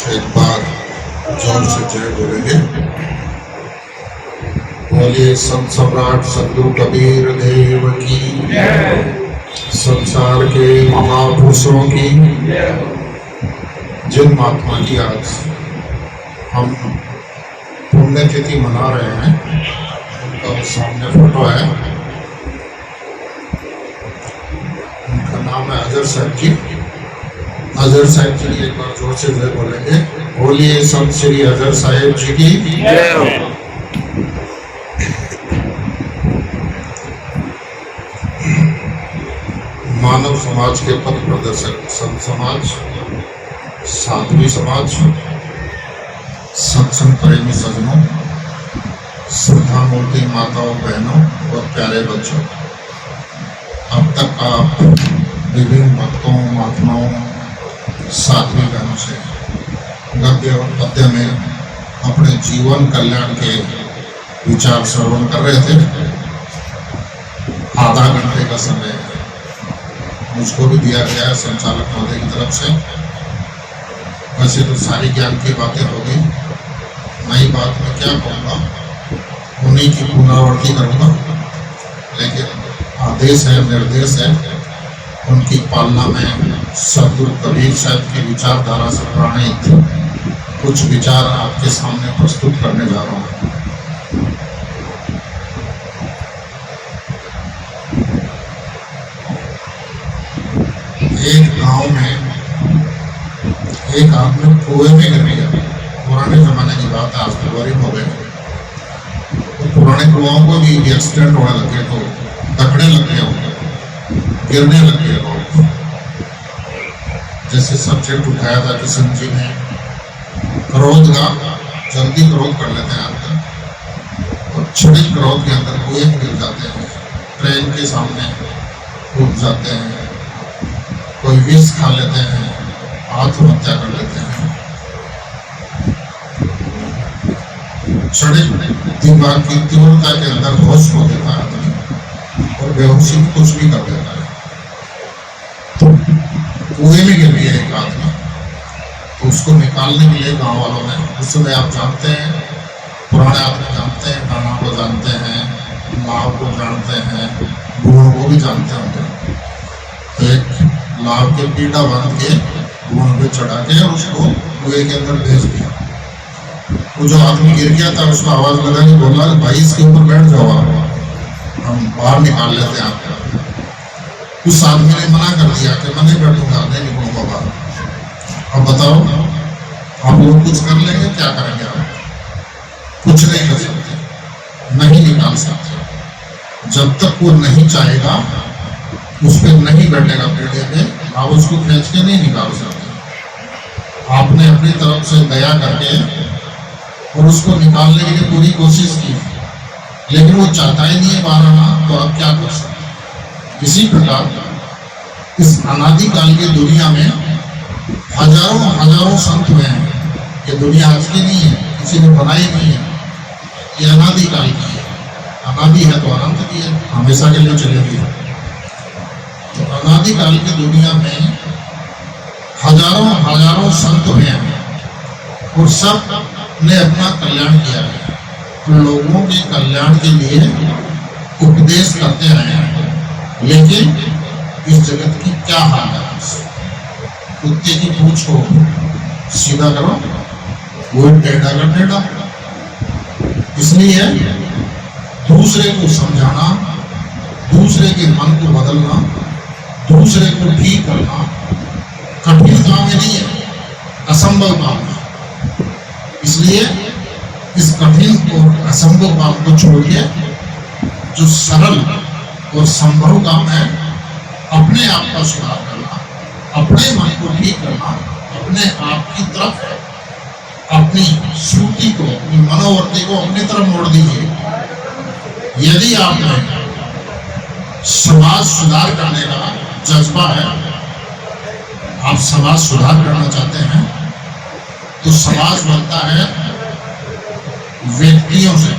एक बार जोर से जय बोलेंगे। बोलिए संत सम्राट सदगुरु कबीर देव की, संसार के महापुरुषों की। जिन महात्मा की आज हम पुण्यतिथि मना रहे हैं, उनका सामने फोटो है। उनका नाम है अजर साहब जी। अजर साहब जी एक बार जोर से जय बोलेंगे। बोलिए संत श्री अजर साहब जी की जय। मानव समाज के पथ प्रदर्शक संत समाज, साध्वी समाज, सत्संग प्रेमी सज्जनों, श्रद्धा मूर्ति माताओं बहनों और प्यारे बच्चों, अब तक आप विभिन्न भक्तों महात्माओं साध्वी बहनों से गद्य और पद्य में अपने जीवन कल्याण के विचार श्रवण कर रहे थे। आधा घंटे का समय मुझको भी दिया गया है संचालक महोदय की तरफ से। वैसे तो सारी ज्ञान की बातें हो गई, नई बात मैं क्या कहूँगा, उन्हीं की पुनरावृत्ति करूँगा, लेकिन आदेश है, निर्देश है, उनकी पालना में सदगुरु कबीर साहब की विचारधारा से प्रणीत कुछ विचार आपके सामने प्रस्तुत करने जा रहा हूँ। एक गांव में एक आदमी कुएं में गिर गया। पुराने जमाने की बात है, आज तो बोरिंग हो गए। तो पुराने कुआओं को भी एक्सीडेंट होने लगे, तो दखने लग गए होंगे, गिरने लग गए लोग। जैसे सब्जेक्ट उठाया था किशन जी ने, क्रोध का, जल्दी क्रोध कर लेते हैं आपका, और क्षणिक क्रोध के अंदर कुएं में गिर जाते हैं, ट्रेन के सामने कूद जाते हैं, कोई विष खा लेते हैं, आत्महत्या कर लेते हैं। क्षणिक दिमाग की तीव्रता के अंदर होश खो देता है आदमी और बेहोशी में कुछ भी कर देता है। तो कुएं में गिर गया एक आदमी, तो उसको निकालने के लिए गांव वालों ने, उस समय आप जानते हैं, पुराने आदमी जानते हैं, डाना को जानते हैं, लाव को जानते हैं, गुण को भी जानते होंगे। एक लाव के पीड़ा बांध के गुण पे चढ़ा के उसको कुएं के अंदर भेज दिया। वो जो आदमी गिर गया था, उसको आवाज लगा के बोला, भाई इसके ऊपर बैठ जाओ, हम बाहर निकाल लेते हैं आपको। उस आदमी ने मना कर दिया कि मैं नहीं बैठूंगा, नहीं निकलूंगा बाहर। अब बताओ आप लोग कुछ कर लेंगे, क्या करेंगे आप? कुछ नहीं कर सकते, नहीं निकाल सकते। जब तक वो नहीं चाहेगा, उस पर नहीं बैठेगा पेड़े पे, आप उसको खींच के नहीं निकाल सकते। आपने अपनी तरफ से दया करके और उसको निकालने के लिए पूरी कोशिश की, लेकिन वो चाहता ही नहीं है बाहर आना, तो आप क्या कर सकते? इसी प्रकार इस अनादिकाल की दुनिया में हजारों हजारों संत हुए हैं। ये दुनिया आज की नहीं है, किसी ने बनाई नहीं है, ये अनादिकाल की है। अनादि है तो अनंत की है, हमेशा के लिए चलेगी। तो अनादिकाल की दुनिया में हजारों हजारों संत हुए हैं और सब ने अपना कल्याण किया है, लोगों के कल्याण के लिए उपदेश करते आए हैं। लेकिन इस जगत की क्या हाल है? कुत्ते की पूंछ को सीधा करो, वो टेढ़ा कर टेढ़ा। इसलिए दूसरे को समझाना, दूसरे के मन को बदलना, दूसरे को ठीक करना कठिन काम नहीं है, असंभव काम है। इसलिए इस कठिन और असंभव काम को छोड़ के जो सरल और संभव काम है, अपने आप का सुधार करना, अपने मन को ठीक करना, अपने आप की तरफ अपनी श्रुति को, अपनी मनोवृत्ति को अपनी तरफ मोड़ दीजिए। यदि आप में समाज सुधार करने का जज्बा है, आप समाज सुधार करना चाहते हैं, तो समाज बनता है व्यक्तियों से,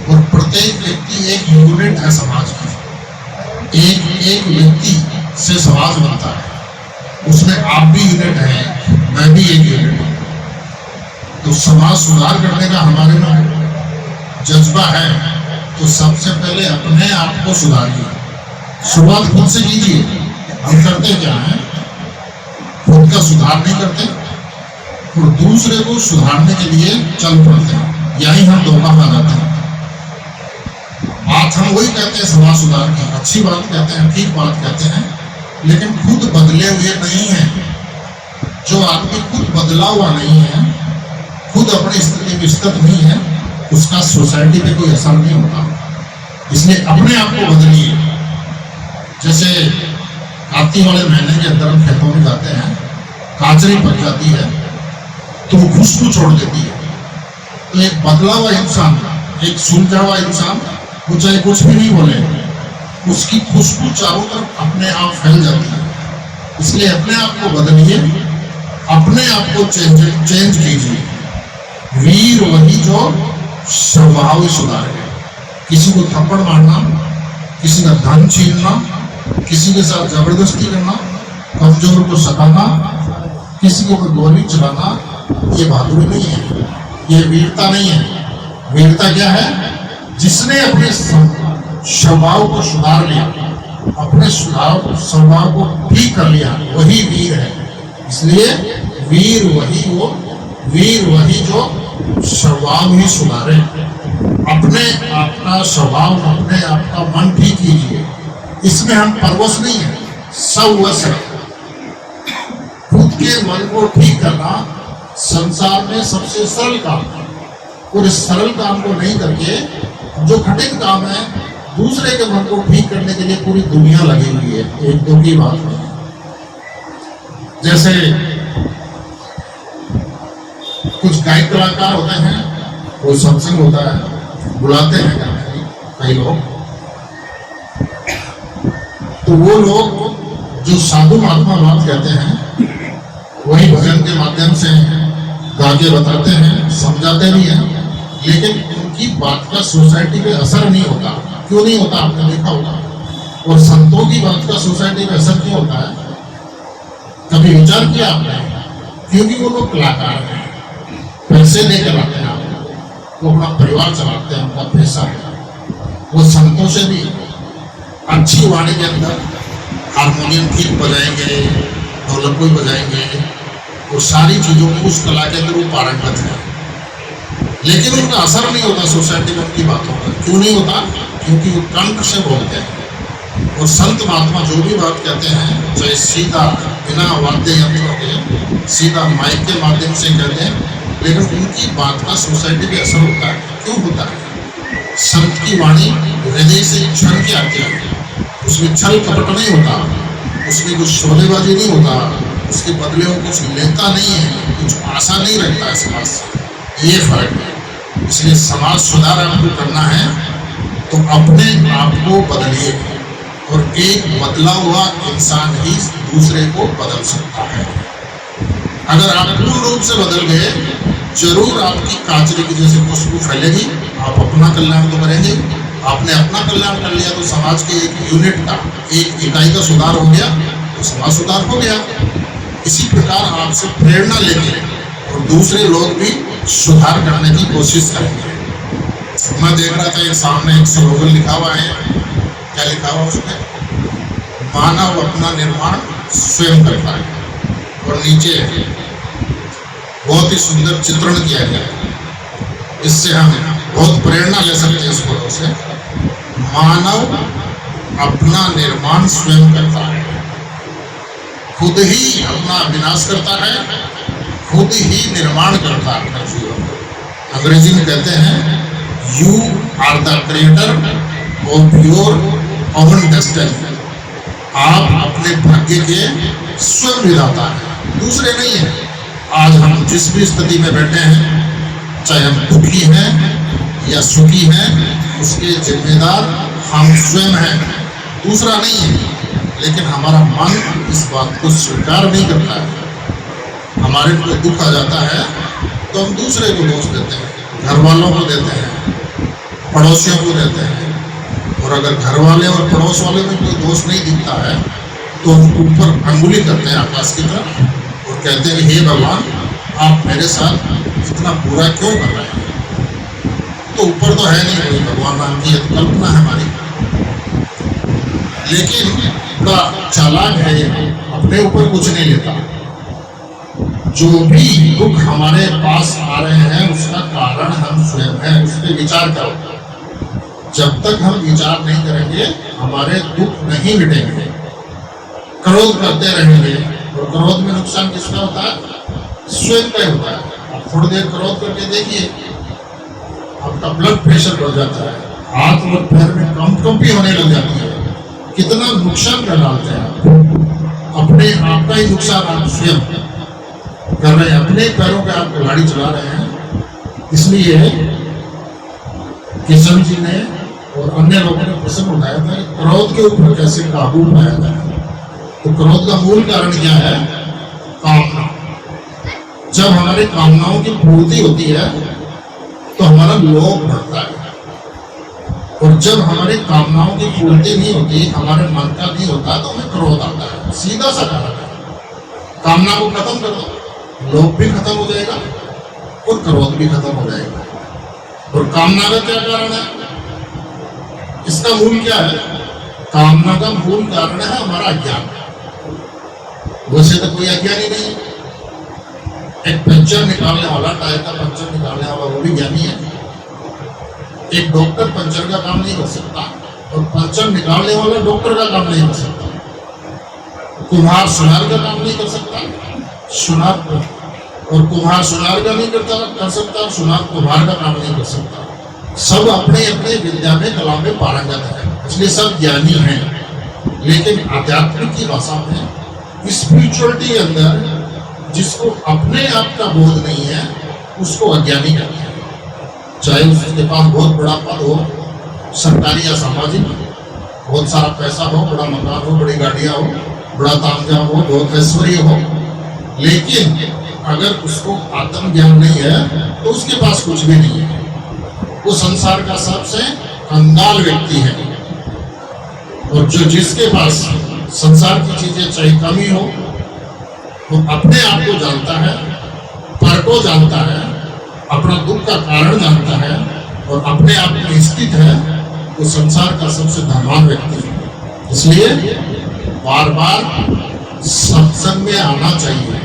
और प्रत्येक व्यक्ति एक यूनिट है समाज की। एक एक व्यक्ति से समाज बनता है। उसमें आप भी यूनिट हैं, मैं भी एक यूनिट हूं। तो समाज सुधार करने का हमारे में जज्बा है, तो सबसे पहले अपने आप को सुधारिए। शुरुआत खुद से कीजिए। हम करते क्या है, खुद का सुधार नहीं करते और दूसरे को सुधारने के लिए चल पड़ते हैं। यही हम धोखा खा जाते हैं। बात हम वही कहते हैं समाज सुधार की, अच्छी बात कहते हैं, ठीक बात कहते हैं, लेकिन खुद बदले हुए नहीं है। जो आदमी खुद बदला हुआ नहीं है, खुद अपनी स्थिति में स्थित नहीं है, उसका सोसाइटी पे कोई असर नहीं होता। इसलिए अपने आप को बदलिए। जैसे कार्तिक वाले महीने के अंदर हम खेतों में जाते हैं, काचरी पक जाती है तो वो खुशबू छोड़ देती है। तो एक बदला हुआ इंसान, एक सुलझा हुआ इंसान, वो चाहे कुछ भी नहीं बोले, उसकी खुशबू चारों तरफ अपने आप फैल जाती है। इसलिए अपने आप को बदलिए, अपने आप को चेंज कीजिए। वीर वही जो स्वभाव सुधार है। किसी को थप्पड़ मारना, किसी का धन छीनना, किसी के साथ जबरदस्ती करना, कमजोर को सताना, किसी को गोली चलाना, ये बहादुरी नहीं है, ये वीरता नहीं है। वीरता क्या है? जिसने अपने स्वभाव को सुधार लिया, अपने स्वभाव को ठीक कर लिया, वही वीर है। इसलिए वीर वही जो स्वभाव ही सुधारे। अपने आपका स्वभाव, अपने आपका मन ठीक कीजिए। इसमें हम परवश नहीं है, सवश है। खुद के मन को ठीक करना संसार में सबसे सरल काम है। और इस सरल काम को नहीं करके जो कठिन काम है, दूसरे के मन को ठीक करने के लिए पूरी दुनिया लगी हुई है। एक दो की बात नहीं। जैसे कुछ गायक कलाकार होते हैं, कोई सत्संग होता है, बुलाते हैं कई लोग, तो वो लोग जो साधु महात्मा बात कहते हैं, वही भजन के माध्यम से गा के बताते हैं, समझाते भी हैं, लेकिन उनकी बात का सोसाइटी पे असर नहीं होता। क्यों नहीं होता? आपने देखा होगा। और संतों की बात का सोसाइटी पे असर क्यों होता है? कभी विचार किया आपने? क्योंकि वो लोग कलाकार हैं, पैसे लेकर आते हैं, वो अपना परिवार चलाते हैं, उनका पैसा है। वो संतों से भी अच्छी वाणी के अंदर हारमोनियम ठीक बजाएंगे, ढोलक भी बजाएंगे, वो सारी चीजों में उस कला के अंदर वो पारंगत है, लेकिन उनका असर नहीं होता सोसाइटी में उनकी बातों पर। क्यों नहीं होता? क्योंकि वो कंठ से बोलते हैं। और संत महात्मा जो भी बात कहते हैं, चाहे सीधा बिना वाद्य यंत्रों के, सीधा माइक के माध्यम से कहते हैं, लेकिन उनकी बात का सोसाइटी पे असर होता है। क्यों होता है? संत की वाणी हृदय से क्षण के आती है, उसमें छल कपट नहीं होता, उसमें कुछ शोलेबाजी नहीं होता, उसके बदले वो कुछ लेता नहीं है, कुछ आशा नहीं रखता है समाज से। ये फर्क है। इसलिए समाज सुधार आपको करना है तो अपने आप को बदलिए, और एक बदला हुआ इंसान ही दूसरे को बदल सकता है। अगर आप पूर्ण रूप से बदल गए, जरूर आपकी कांचरे की जैसे खुशबू फैलेगी, आप अपना कल्याण तो करेंगे। आपने अपना कल्याण कर लिया तो समाज के एक यूनिट का, एक इकाई का सुधार हो गया, तो समाज सुधार हो गया। इसी प्रकार आपसे प्रेरणा लेके और दूसरे लोग भी सुधार करने की कोशिश करेंगे। मैं देख रहा था ये सामने एक स्लोगन लिखा हुआ है। क्या लिखा हुआ उसमें? मानव अपना निर्माण स्वयं करता है, और नीचे बहुत ही सुंदर चित्रण किया गया है। इससे हम बहुत प्रेरणा ले सकते हैं इस फोटो से। मानव अपना निर्माण स्वयं करता है, खुद ही अपना विनाश करता है, खुद ही निर्माण करता है अपना जीवन। अंग्रेजी में कहते हैं you are the creator of your own destiny. आप अपने भाग्य के स्वयं विधाता हैं, दूसरे नहीं है। आज हम जिस भी स्थिति में बैठे हैं, चाहे हम दुखी हैं या सुखी हैं, उसके जिम्मेदार हम स्वयं हैं, दूसरा नहीं है। लेकिन हमारा मन इस बात को स्वीकार नहीं करता है। हमारे को दुख आ जाता है तो हम दूसरे को दोष देते हैं, घर वालों को देते हैं, पड़ोसियों को देते हैं। और अगर घर वाले और पड़ोस वाले में कोई दोष नहीं दिखता है तो हम ऊपर अंगुली करते हैं आकाश की तरफ और कहते हैं हे भगवान, आप मेरे साथ इतना बुरा क्यों कर रहे हैं? तो ऊपर तो है नहीं कोई भगवान नाम की, तो कल्पना है हमारी। लेकिन बड़ा चालाक है ये, अपने ऊपर कुछ नहीं लेता। जो भी दुख हमारे पास आ रहे हैं उसका कारण हम स्वयं हैं, उस पर विचार करो। जब तक हम विचार नहीं करेंगे हमारे दुख नहीं मिटेंगे। क्रोध करते रहेंगे और क्रोध में नुकसान किसका होता है? स्वयं का होता है। आप थोड़ी देर क्रोध करके देखिए, आपका ब्लड प्रेशर बढ़ जाता है, हाथ और पैर में कंपी होने लग जाती है। कितना नुकसान कर डालते हैं आप, अपने आप का ही नुकसान आप स्वयं कर रहे हैं, अपने पैरों पे आप गाड़ी चला रहे हैं। इसलिए किशन जी ने और अन्य लोगों ने प्रश्न उठाया था क्रोध के ऊपर कैसे काबू पाया जाए। तो क्रोध का मूल कारण क्या है? कामना। जब हमारी कामनाओं की पूर्ति होती है तो हमारा लोभ बढ़ता है, और जब हमारी कामनाओं की पूर्ति नहीं होती, हमारे मन का नहीं होता, तो हमें क्रोध आता है। सीधा सा कारण है। कामना को खत्म कर दो, लोभ भी खत्म हो जाएगा और क्रोध भी खत्म हो जाएगा। और कामना का क्या कारण है? इसका मूल क्या है? कामना का मूल कारण है हमारा अज्ञान। वैसे तो कोई अज्ञानी नहीं। एक पंचर निकालने वाला, टायर का पंचर निकालने वाला, वो भी ज्ञानी है। एक डॉक्टर पंचर का काम नहीं कर सकता और पंचर निकालने वाला डॉक्टर का काम नहीं कर सकता। कुम्हार सुनार का काम नहीं कर सकता, सुनार और कुम्हार सुनार का नहीं कर सकता, सुनार कुम्हार का काम नहीं कर सकता। सब अपने अपने विद्या में, कला में पारंगत है, इसलिए सब ज्ञानी हैं। लेकिन आध्यात्मिक की भाषा में, स्पिरिचुअलिटी के अंदर जिसको अपने आप का बोध नहीं है उसको अज्ञानी कहते हैं। चाहे उसके पास बहुत बड़ा पद हो, सरकारी या सामाजिक, बहुत सारा पैसा हो, बड़ा मकान हो, बड़ी गाड़ियां हो, बड़ा तामझाम हो, बहुत ऐश्वर्य हो, लेकिन अगर उसको आत्मज्ञान नहीं है तो उसके पास कुछ भी नहीं है। वो संसार का सबसे कंगाल व्यक्ति है। और जो जिसके पास संसार की चीजें चाहे कमी हो, वो अपने आप को जानता है, पर को जानता है, अपना दुख का कारण जानता है और अपने आप में स्थित है, वो संसार का सबसे धनवान व्यक्ति है। इसलिए बार बार सत्संग में आना चाहिए।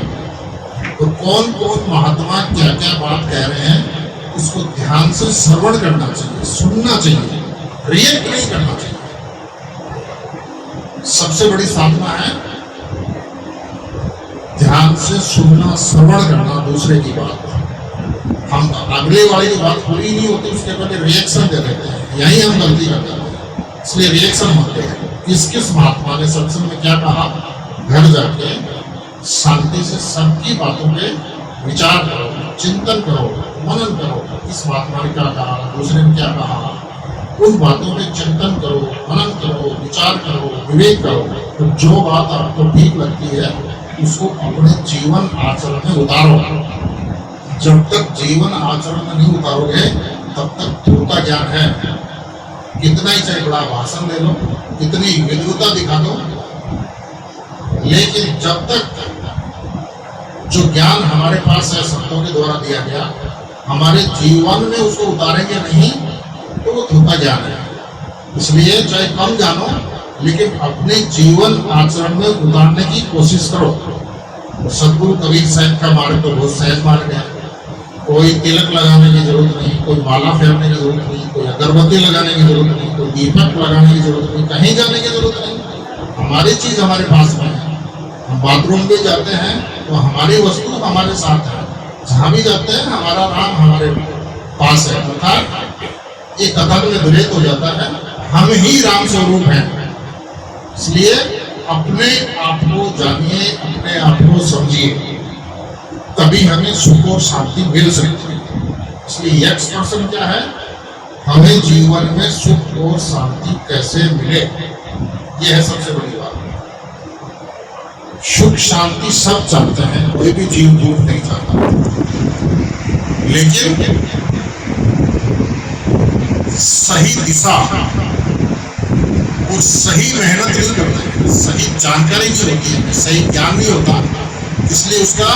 तो कौन कौन महात्मा क्या क्या बात कह रहे हैं उसको ध्यान से श्रवण करना चाहिए, सुनना चाहिए, रिएक्ट नहीं करना चाहिए। सबसे बड़ी साधना है ध्यान से सुनना, श्रवण करना दूसरे की बात। हम अगले वाले की बात पूरी नहीं होती उसके पहले रिएक्शन दे देते हैं, यही हम गलती करते हैं। इसलिए रिएक्शन होते हैं। किस किस महात्मा ने सत्संग में क्या कहा, घर जाके शांति से सबकी बातों पे विचार करो, चिंतन करो, मनन करो। इस महात्मा ने क्या कहा, दूसरे ने क्या कहा, उन बातों पे चिंतन करो, मनन करो, विचार करो, विवेक करो। तो जो बात आपको ठीक लगती है उसको अपने जीवन आचरण में उतारो। जब तक जीवन आचरण में नहीं उतारोगे तब तक धूर्ता ज्ञान है। कितना ही चाहे बड़ा भाषण दे लो, कितनी विद्वता दिखा दो, लेकिन जब तक जो ज्ञान हमारे पास है संतों के द्वारा दिया गया, हमारे जीवन में उसको उतारेंगे नहीं तो वो धोखा ज्ञान है। इसलिए चाहे कम जानो लेकिन अपने जीवन आचरण में उतारने की कोशिश करो। सदगुरु कबीर साहब का मार्ग तो बहुत सहज मार्ग है। कोई तिलक लगाने की जरूरत नहीं, कोई माला फेरने की जरूरत नहीं, कोई अगरबत्ती लगाने की जरूरत नहीं, कोई दीपक लगाने की जरूरत नहीं, कहीं जाने की जरूरत नहीं। हमारी चीज हमारे पास में है। हम बाथरूम भी जाते हैं तो हमारी वस्तु हमारे साथ है, जहाँ भी जाते हैं हमारा राम हमारे पास है। अर्थात ये कथन में द्वैत हो जाता है, हम ही राम स्वरूप हैं। इसलिए अपने आप को जानिए, अपने आप को समझिए, तभी हमें सुख और शांति मिल सकती है। इसलिए एक्सप्रेशन क्या है, हमें जीवन में सुख और शांति कैसे मिले, यह है सबसे बड़ी बात। सुख शांति सब चाहते हैं, कोई भी जीव दुख नहीं चाहता, लेकिन सही दिशा और सही मेहनत नहीं करते हैं, सही जानकारी नहीं होती है, सही ज्ञान नहीं होता, इसलिए उसका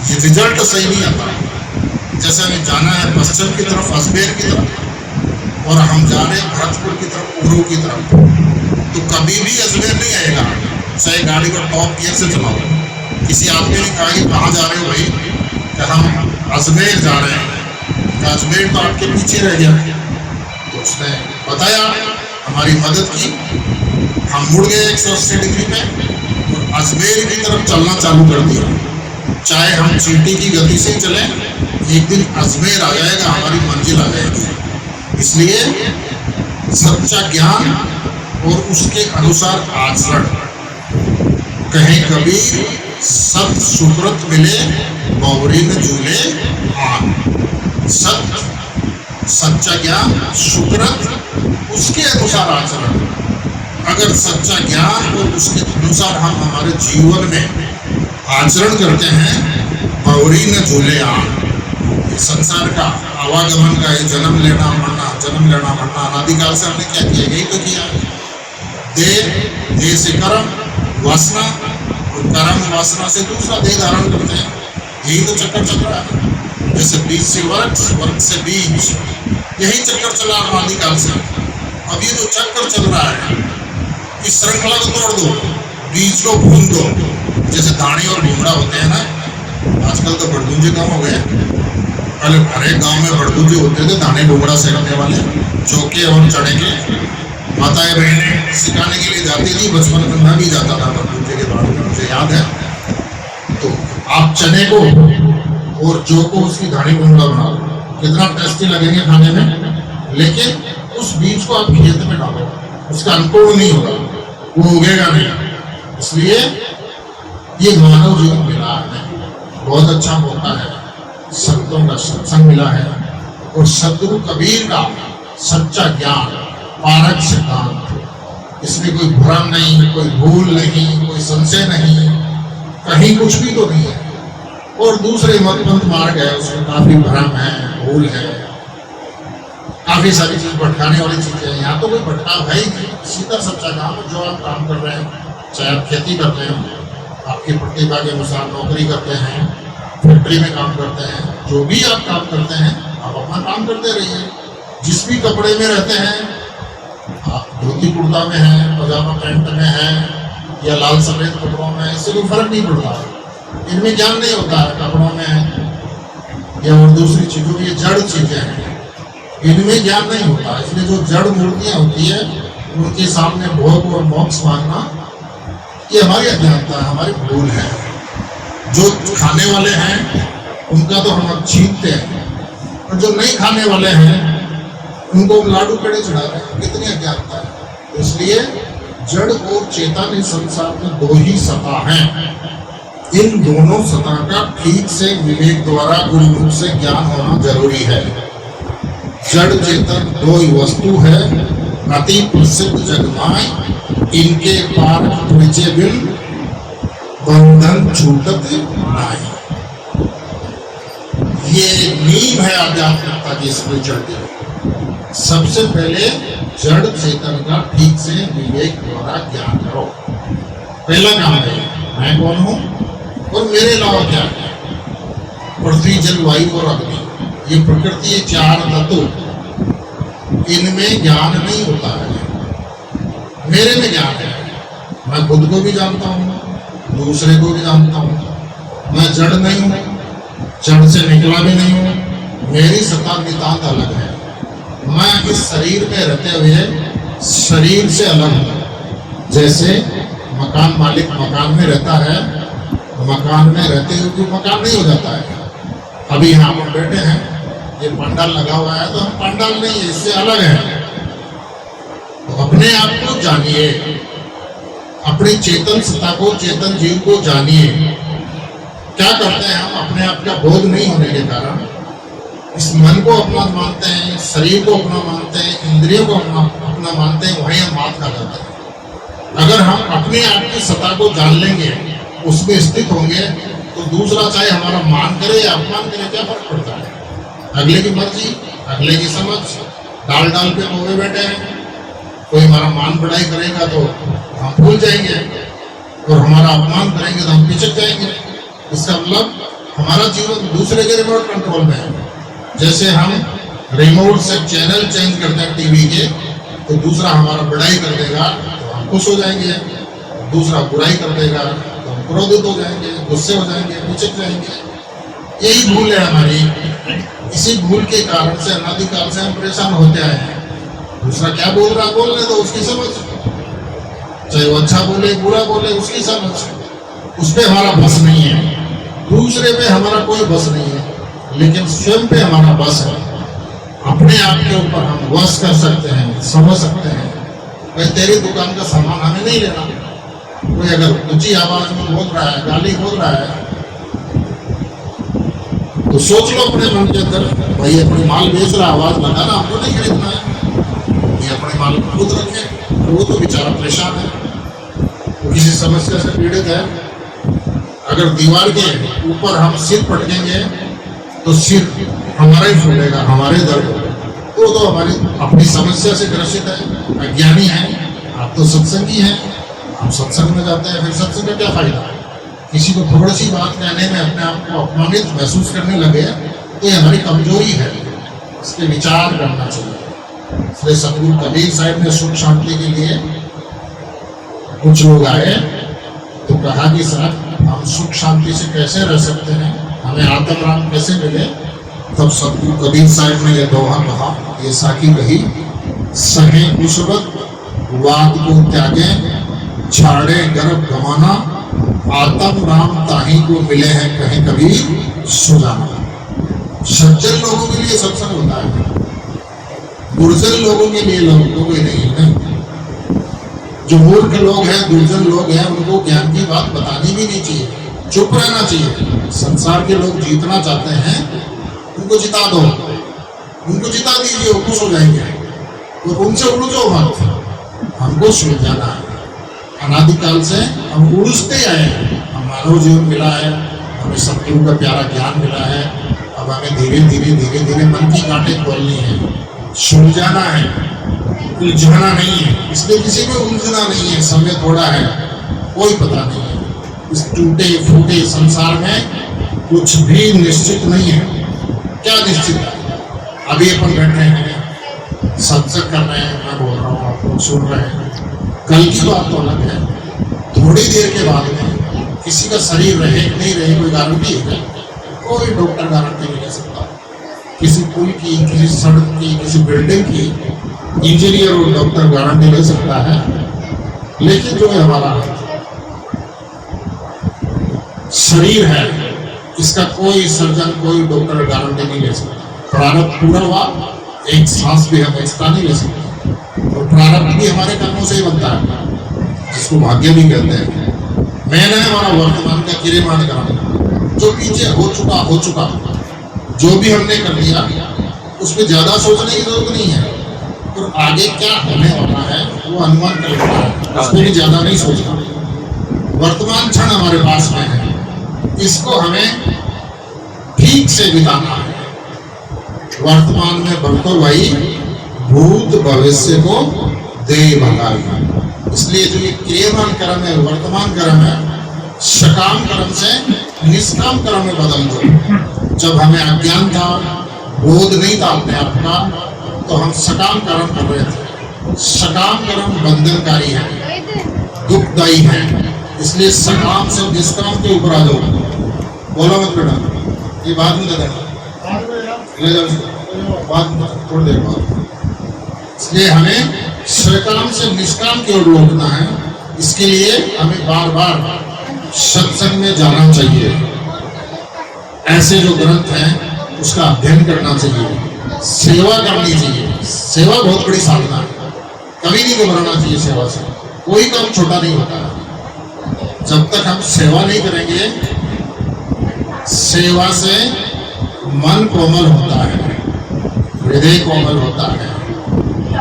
ये रिजल्ट सही नहीं आता। जैसे हमें जाना है पश्चिम की तरफ, अजमेर की तरफ, और हम जा रहे हैं भरतपुर की तरफ, उरू की तरफ, तो कभी भी अजमेर नहीं आएगा, चाहे गाड़ी को टॉप गियर से चलाओ। किसी आदमी ने कहा कि कहाँ जा रहे हो भाई, कि हम अजमेर जा रहे हैं, तो अजमेर तो आपके पीछे रह गया। तो उसने बताया, हमारी मदद की, हम मुड़ गए 180 डिग्री पे और अजमेर की तरफ चलना चालू कर दिया। चाहे हम चींटी की गति से चलें, एक दिन अजमेर आ जाएगा, हमारी मंजिल आ जाएगी। इसलिए सच्चा ज्ञान और उसके अनुसार आचरण। कहे कबीर सत सुकृत मिले, बौरी न झूले आन। सत्य, सच्चा ज्ञान, सुकृत, उसके अनुसार आचरण। अगर सच्चा ज्ञान और उसके अनुसार हम हमारे जीवन में आचरण करते हैं, बौरी न झूले आन। संसार का आवागमन का ये जन्म लेना मरना, जन्म लेना मरना, अनादिकाल से हमने क्या किया, यही तो किया। देह से कर्म वासना, और कर्म वासना से दूसरा देह धारण करते हैं, यही तो चक्कर चल रहा है। जैसे बीज से वर्ग, वर्ग से बीज, यही चक्कर चला अनादिकाल से। अब ये जो चक्कर चल रहा है, इस श्रृंखला को तोड़ दो, बीज को भून दो। जैसे दाने और भूंगड़ा होते हैं ना, आजकल तो बड़गुंजे कम हो गए, पहले हर एक गाँव में बड़गुंजे होते थे, दाने भूंगड़ा सेकने वाले, चौके और चने के। माताएं बहनें सिखाने के लिए जाती थी, बचपन में मैं भी जाता था बड़गुंजे के बारे में, मुझे याद है। तो आप चने को और जौ को उसकी दाने भूंगड़ा बनाओ, कितना टेस्टी लगेंगे खाने में। लेकिन उस बीज को आप खेत में डालो, उसका अंकुरण नहीं होगा, वो उगेगा नहीं। इसलिए ये मानव जीवन मिला है, बहुत अच्छा मौका है, संतों का सत्संग मिला है, और सदगुरु कबीर का सच्चा ज्ञान, पारक सिद्धांत। इसमें कोई भ्रम नहीं, कोई भूल नहीं, कोई संशय नहीं, कहीं कुछ भी तो नहीं है। और दूसरे मतपंथ मार्ग है, उसमें काफी भ्रम है, भूल है, काफी सारी चीज भटकाने वाली चीजें हैं। यहाँ तो कोई भटकाव है ही नहीं, सीधा सच्चा काम। जो आप काम कर रहे हैं, चाहे आप खेती करते हैं, आपकी प्रतिभा के अनुसार नौकरी करते हैं, फैक्ट्री में काम करते हैं, जो भी आप काम करते हैं, आप अपना काम करते रहिए। जिस भी कपड़े में रहते हैं, आप धोती कुर्ता में हैं, पजामा पैंट में हैं, या लाल सफेद कपड़ों में, इससे कोई फर्क नहीं पड़ता। इनमें ज्ञान नहीं होता है, कपड़ों में या और दूसरी चीजों में, ये जड़ चीजें हैं, इनमें ज्ञान नहीं होता। इसलिए जो जड़ मूर्तियां होती है, उनके सामने भोग और मोक्ष मांगना, ये हमारी अज्ञानता है, हमारी भूल है। जो खाने वाले हैं उनका तो हम छीनते हैं, और जो नहीं खाने वाले हैं उनको लाडू पेड़े चढ़ा रहे हैं, कितनी अज्ञानता है। इसलिए जड़ और चेतन इस संसार में दो ही सत्ता हैं। इन दोनों सत्ता का ठीक से विवेक द्वारा गुरुमुख से ज्ञान होना जरूरी है। जड़ चेतन दो ही वस्तु है, अति प्रसिद्ध जगमाय, इनके पार तुझे बिन बंधन छूटत नहीं। ये नींव है आध्यात्मिकता की, इसमें चढ़ते सबसे पहले जड़ चेतन का ठीक से विवेक द्वारा ज्ञान करो। पहला काम है, मैं कौन हूं और मेरे अलावा क्या है। पृथ्वी जल वायु और अग्नि, ये प्रकृति, ये चार तत्व, इनमें ज्ञान नहीं होता है। मेरे में ज्ञान है, मैं खुद को भी जानता हूँ, दूसरे को भी जानता हूँ। मैं जड़ नहीं हूँ, जड़ से निकला भी नहीं हूँ, मेरी सत्ता नितांत अलग है। मैं इस शरीर में रहते हुए शरीर से अलग हूँ। जैसे मकान मालिक मकान में रहता है, मकान में रहते हुए मकान नहीं हो जाता है। अभी यहाँ पर बैठे हैं, ये पंडाल लगा हुआ है, तो हम पंडाल नहीं है, इससे अलग है। तो अपने आप को जानिए, अपनी चेतन सत्ता को, चेतन जीव को जानिए। क्या करते हैं हम, अपने आप का बोध नहीं होने के कारण इस मन को अपना मानते हैं, शरीर को अपना मानते हैं, इंद्रियों को अपना मानते हैं, वहीं हम मात खा जाते हैं। अगर हम अपने आप की सत्ता को जान लेंगे, उसमें स्थित होंगे, तो दूसरा चाहे हमारा मान करे या अपमान करे, क्या फर्क पड़ता है। अगले की मर्जी, अगले की समझ, डाल डाल पे मोहे बैठे हैं, कोई हमारा मान बढ़ाई करेगा तो हम भूल जाएंगे, और हमारा अपमान करेंगे तो हम पिछड़ जाएंगे। इसका मतलब हमारा जीवन दूसरे के रिमोट कंट्रोल में है। जैसे हम रिमोट से चैनल चेंज करते हैं टीवी के, तो दूसरा हमारा बढ़ाई कर देगा तो हम खुश हो जाएंगे, दूसरा बुराई कर देगा तो हम क्रोधित हो जाएंगे, गुस्से हो जाएंगे, पिछड़ जाएंगे। यही भूल है हमारी। इसी भूल के कारण से अनादिकाल से हम परेशान होते आए हैं। दूसरा क्या बोल रहा बोलने तो उसकी समझ, चाहे वो अच्छा बोले बुरा बोले उसकी समझ, उस पर हमारा बस नहीं है। दूसरे पे हमारा कोई बस नहीं है, लेकिन स्वयं पे हमारा बस है। अपने आप के ऊपर हम वश कर सकते हैं, समझ सकते हैं। भाई तेरी दुकान का सामान हमें नहीं लेना। कोई अगर ऊंची आवाज में बोल रहा है, गाली बोल रहा है, तो सोच लो अपने मन के अंदर, भाई अपनी माल बेच रहा, आवाज लगाना हमको नहीं खरीदना है, ये अपने माल खुद रखे। वो तो बेचारा परेशान है, वो किसी समस्या से पीड़ित है। अगर दीवार के ऊपर हम सिर पटकेंगे तो सिर हमारा ही फूलेगा, हमारे दर्द। तो हमारी अपनी समस्या से ग्रसित है, अज्ञानी है। आप तो सत्संगी हैं, हम सत्संग में जाते हैं, फिर सत्संग का क्या फायदा? किसी को थोड़ी सी बात कहने में अपने आप को अपमानित महसूस करने लगे तो ये हमारी कमजोरी है, इस पर विचार करना चाहिए। इसलिए सतगुरु कबीर साहब ने सुख शांति के लिए कुछ लोग आए तो कहा कि साहब हम सुख शांति से कैसे रह सकते हैं, हमें आत्म राम कैसे मिले। तब सतगुरु कबीर साहब ने यह दोहा कहा, ये साकी कही, सहे कुशवत वाद को त्यागे, छाड़े गर्भ गमाना, आत्म राम ताही को मिले हैं कहीं कबीर सुजाना। सज्जन लोगों के लिए सत्संग होता है, दुर्जन लोगों के लिए लोगों को नहीं है। जो मूर्ख लोग हैं, दुर्जन लोग हैं, उनको ज्ञान की बात बतानी भी नहीं चाहिए, चुप रहना चाहिए। संसार के लोग जीतना चाहते हैं, उनको जिता दो, उनको जिता दीजिए, वो खुश हो जाएंगे। तो उनसे उलझो मत, हमको सुलझाना है। अनादिकाल से हम उलझते आए हैं, हम मानव जीवन मिला है, हमें सतगुरु का प्यारा ज्ञान मिला है। अब हमें धीरे धीरे मन की कांटे खोलनी है, सुलझाना है, उलझाना नहीं है। इसलिए किसी में उलझना नहीं है, समय थोड़ा है, कोई पता नहीं है। इस टूटे फूटे संसार में कुछ भी निश्चित नहीं है। क्या निश्चित है? अभी अपन बैठे हैं, सत्संग कर रहे हैं, मैं बोल रहा हूँ, आप लोग सुन रहे हैं। कल की बात तो अलग है, थोड़ी देर के बाद में किसी का शरीर रहे नहीं रहे कोई गारंटी है? कोई डॉक्टर गारंटी नहीं ले सकता। किसी पुल की, किसी सड़क की, किसी बिल्डिंग की इंजीनियर और डॉक्टर गारंटी ले सकता है, लेकिन जो हमारा शरीर है, इसका कोई सर्जन, कोई डॉक्टर गारंटी नहीं ले सकता। प्रारब्ध पूरा हुआ, एक सांस भी हम एक्स्ट्रा नहीं ले सकते, और प्रारब्ध भी हमारे कर्मों से ही बनता है, जिसको भाग्य भी कहते हैं। मैंने हमारा वर्तमान का किरेमान करा, जो पीछे हो चुका, जो भी हमने कर लिया, उसमें ज्यादा सोचने की जरूरत नहीं है। और आगे क्या होने वाला है वो अनुमान कर लेना है, उसमें भी ज्यादा नहीं सोचना। वर्तमान क्षण हमारे पास में है, इसको हमें ठीक से बिताना है। वर्तमान में बरतो भाई, भूत भविष्य को दे भगाई। इसलिए जो ये क्रियमान कर्म है, वर्तमान कर्म है, सकाम कर्म से निष्काम कर्म में बदल दो। जब हमें अज्ञान था, बोध नहीं था अपने आप का, तो हम सकाम कर्म कर रहे थे। सकाम कर्म बंधनकारी है, दुखदायी है। इसलिए सकाम से निष्काम के ऊपर आ जाओ। बोलो मत बेटा, ये बात नहीं देना, ले जाओ बात थोड़ी देर बाद। इसलिए हमें सकाम से निष्काम की ओर लौटना है। इसके लिए हमें बार बार सत्संग में जाना चाहिए, ऐसे जो ग्रंथ हैं उसका अध्ययन करना चाहिए, सेवा करनी चाहिए। सेवा बहुत बड़ी साधना है, कभी नहीं घबराना चाहिए सेवा से। कोई काम छोटा नहीं होता है। जब तक हम सेवा नहीं करेंगे, सेवा से मन कोमल होता है, हृदय कोमल होता है।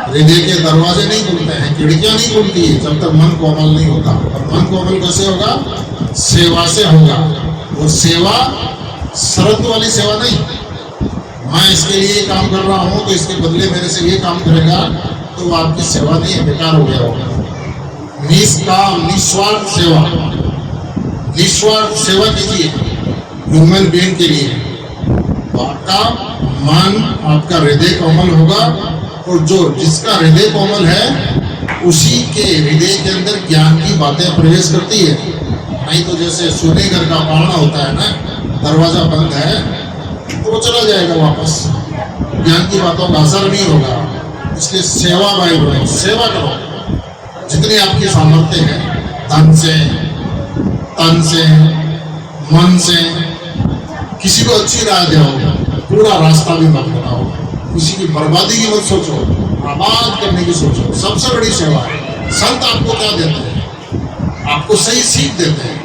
हृदय के दरवाजे नहीं खुलते हैं, खिड़कियां नहीं खुलती है जब तक मन कोमल नहीं होता। और मन कोमल कैसे होगा? सेवा से होगा। वो सेवा शर्त वाली सेवा नहीं, मैं इसके लिए काम कर रहा हूं तो इसके बदले मेरे से ये काम करेगा, तो वो आपकी सेवा नहीं है, बेकार हो गया होगा। निष्काम निस्वार्थ सेवा, निस्वार्थ सेवा कीजिए ह्यूमन बीइंग के लिए, तो आपका मन, आपका हृदय कोमल होगा। और जो जिसका हृदय कोमल है उसी के हृदय के अंदर ज्ञान की बातें प्रवेश करती है। नहीं तो जैसे सोने घर का पालना होता है ना, दरवाजा बंद है तो वो चला जाएगा वापस, ज्ञान की बातों का असर नहीं होगा। इसलिए सेवा भाई बनो, सेवा करो जितनी आपकी सामर्थ्य है, धन से, तन से, मन से। किसी को अच्छी राह दो, पूरा रास्ता भी मत बनाओ, किसी की बर्बादी की मत सोचो, आबाद करने की सोचो। सबसे बड़ी सेवा है। संत आपको क्या देते हैं? आपको सही सीख देते हैं,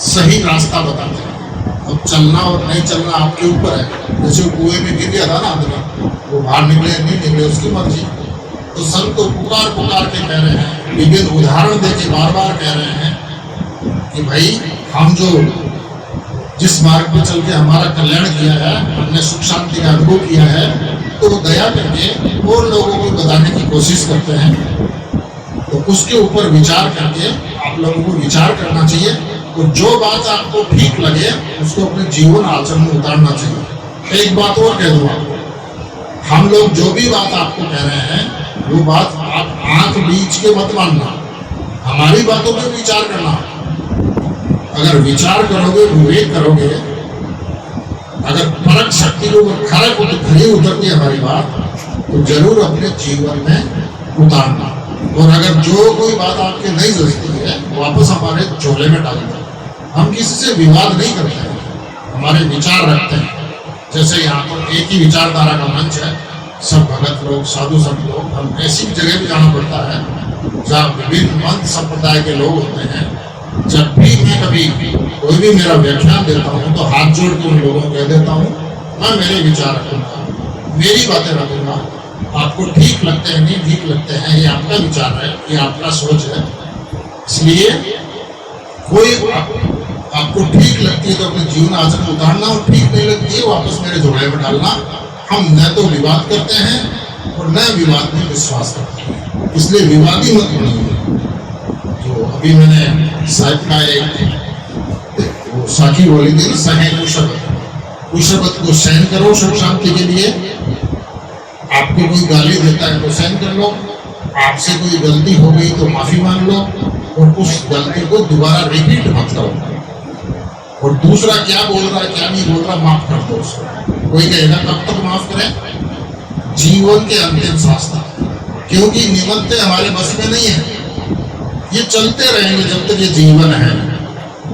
सही रास्ता बताते हैं। अब चलना और नहीं चलना आपके ऊपर है। जैसे कुएं में गिर गया था ना आदमी, वो बाहर निकले नहीं निकले उसकी मर्जी। तो संत को पुकार पुकार के कह रहे हैं, विभिन्न उदाहरण देके बार बार कह रहे हैं कि भाई हम जो जिस मार्ग पर चल के हमारा कल्याण किया है, हमने सुख शांति का अनुभव किया है, तो दया करके और लोगों को बताने की कोशिश करते हैं। तो उसके ऊपर विचार करके आप लोगों को विचार करना चाहिए, और जो बात आपको ठीक लगे उसको अपने जीवन आचरण में उतारना चाहिए। एक बात और कह दूँ आपको, हम लोग जो भी बात आपको कह रहे हैं वो बात आप आंख बीच के मत मानना, हमारी बातों पर विचार करना। अगर विचार करोगे, विवेक करोगे, अगर परख शक्ति को खरी उतरती है हमारी बात, तो जरूर अपने जीवन में उतारना। और अगर जो कोई बात आपके नहीं जचती है, वापस हमारे झोले में डाल दो। हम किसी से विवाद नहीं करते हैं, हमारे विचार रखते हैं। जैसे यहाँ पर एक ही विचारधारा का मंच है, सब भगत लोग, साधु संत लोग, हम ऐसी जगह भी जाना पड़ता है जहाँ विभिन्न पंथ संप्रदाय के लोग होते हैं। जब भी मैं कभी कोई भी मेरा व्याख्यान देता हूँ तो हाथ जोड़ के उन लोगों को कह देता हूँ, मैं मेरे विचार रखूंगा, मेरी बातें रखूंगा। आपको ठीक लगते हैं, नहीं ठीक लगते हैं, ये आपका विचार है, ये आपका सोच है। इसलिए कोई आपको ठीक लगती है तो अपने जीवन आचरण उतारना, और ठीक नहीं लगती है वापस मेरे झोले में डालना। हम न तो विवाद करते हैं और न विवाद में विश्वास करते हैं, इसलिए विवादी मत बनिए। तो अभी मैंने साहिब का एक वो साखी बोली थी, सहे कुशबत को सहन करो सुख शांति के लिए। आपको कोई गाली देता है तो सहन कर लो, आपसे कोई गलती हो गई तो माफी मांग लो, और उस गलती को दोबारा रिपीट मत करो। और दूसरा क्या बोल रहा है क्या नहीं बोल रहा, माफ कर दो उसको। कोई कहेगा कब तक माफ करें? जीवन के अंतिम सांस तक, क्योंकि निमंत्रण हमारे बस में नहीं है, ये चलते रहेंगे जब तक ये जीवन है।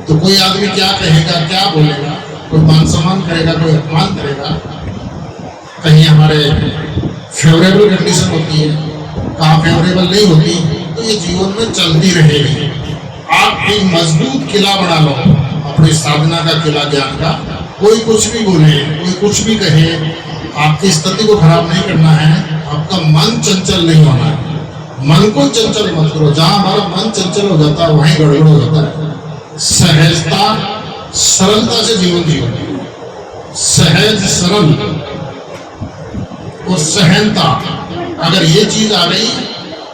तो कोई आदमी क्या कहेगा, क्या बोलेगा, कोई मान सम्मान करेगा, कोई अपमान करेगा, कहीं हमारे फेवरेबल कंडीशन होती है, कहाँ फेवरेबल नहीं होती, तो ये जीवन में चलती रहेगी। आप एक मजबूत किला बना लो, अपनी साधना का किला ज्ञान का। कोई कुछ भी बोले, कोई कुछ भी कहे, आपकी स्थिति को खराब नहीं करना है। आपका मन चंचल नहीं होना है, मन को चंचल मत करो। जहां हमारा मन चंचल हो जाता है वहीं गड़बड़ हो जाता है। सहजता सरलता से जीवन जियो, सहज सरल और सहनता, अगर ये चीज आ गई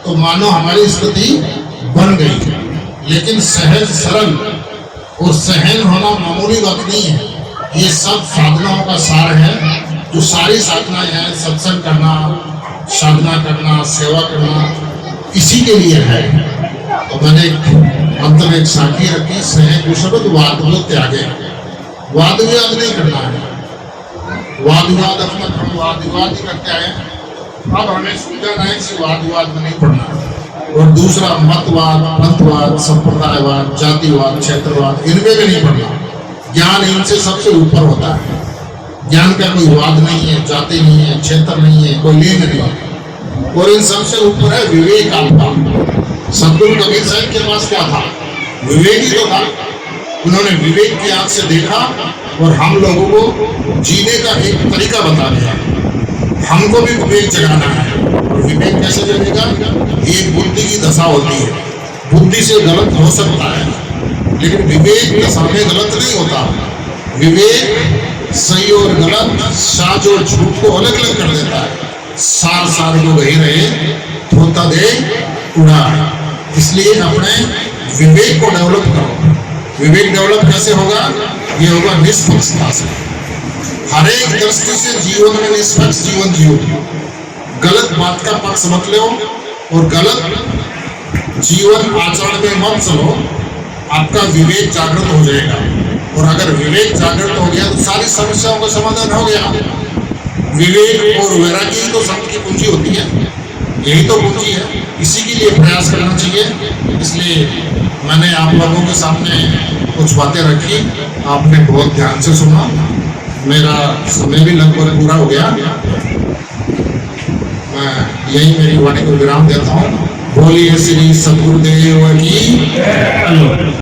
तो मानो हमारी स्थिति बन गई। लेकिन सहज सरल और सहन होना मामूली बात नहीं है, ये सब साधनाओं का सार है। जो सारी साधनाएं हैं, सत्संग करना, साधना करना, सेवा करना, इसी के लिए है। तो मैंने मतलब एक साखी रखी, सह कुशबत वाद को त्यागे। वाद विवाद नहीं करना है, वाद विवाद अपना हम वाद विवाद ही करते आए। अब हमें सुविधा नहीं से वाद विवाद में नहीं पड़ना। और दूसरा मतवाद, पंथवाद, संप्रदायवाद, जातिवाद, क्षेत्रवाद, इनमें भी नहीं पड़ना। ज्ञान इनसे सबसे ऊपर होता है। ज्ञान का कोई वाद नहीं है, जाति नहीं है, क्षेत्र नहीं है, कोई लिंग नहीं है। और इन सबसे ऊपर है विवेक आपका। सतगुरु कबीर साहब के पास क्या था? विवेक ही तो था। उन्होंने विवेक की आंख से देखा और हम लोगों को जीने का एक तरीका बता दिया। हमको भी विवेक जगाना है। और विवेक कैसे जगेगा? एक बुद्धि की दशा होती है, बुद्धि से गलत हो सकता है, लेकिन विवेक दशा में गलत नहीं होता। विवेक सही और गलत, सच और झूठ को अलग अलग कर देता है। सार सार को गही रहे धोता दे उड़ा। इसलिए अपने विवेक को डेवलप करो। विवेक डेवलप कैसे होगा? ये होगा निष्पक्षता से। हर एक दृष्टि से जीवन में निष्पक्ष जीवन जियो। गलत बात का पक्ष मत लो और गलत जीवन आचरण में मत चलो। आपका विवेक जागृत हो जाएगा और अगर विवेक जागृत हो गया तो सारी समस्याओं का समाधान हो गया। विवेक और वैराग्य तो संत की पूंजी होती है, यही तो पूंजी है। इसी के लिए प्रयास करना चाहिए। इसलिए मैंने आप लोगों के सामने कुछ बातें रखी, आपने बहुत ध्यान से सुना। मेरा समय भी लगभग पूरा हो गया। मैं यही मेरी वाणी को विराम देता हूँ। बोलिए श्री सद्गुरुदेव की।